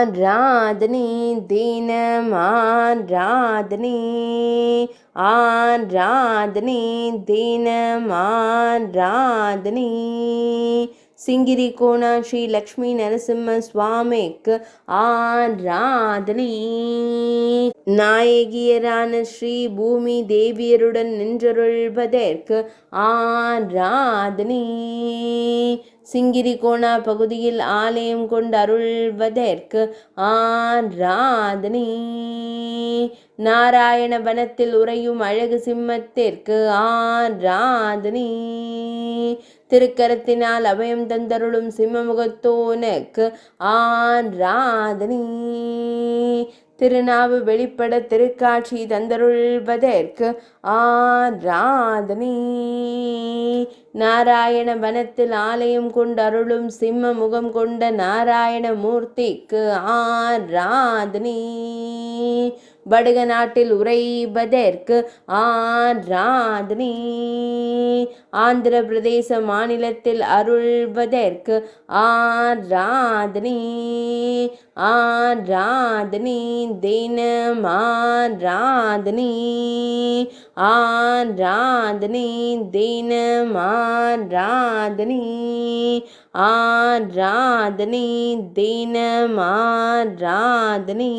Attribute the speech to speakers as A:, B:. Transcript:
A: ஆராதனை தினம் ஆராதனை ஆராதனை தினம் ஆராதனை சிங்கிரி கோணா ஸ்ரீ லக்ஷ்மி நரசிம்ம சுவாமிக்கு ஆராதனை நாயகியரான ஸ்ரீ பூமி தேவியருடன் நின்றருள்வதற்கு ஆராதனை சிங்கிரி கோணா பகுதியில் ஆலயம் கொண்டு அருள்வதற்கு ஆராதனை நாராயண வனத்தில் உறையும் அழகு சிம்மத்திற்கு ஆராதனை திருக்கரத்தினால் அபயம் தந்தருளும் சிம்மமுகத்தோனுக்கு ஆராதனை திருநாவு வெளிப்பட திருக்காட்சி தந்தருள்வதற்கு ஆராதனை நாராயண வனத்தில் ஆலயம் கொண்டு அருளும் சிம்ம முகம் கொண்ட நாராயண மூர்த்திக்கு ஆராதனை வடுக நாட்டில் உறைவதற்கு ஆராதனை ஆந்திர பிரதேச மாநிலத்தில் அருள்வதற்கு ஆராதனை ஆராதனை தினம் ஆராதனை ஆராதனை தினம் ஆராதனை ஆராதனை தினம் ஆராதனை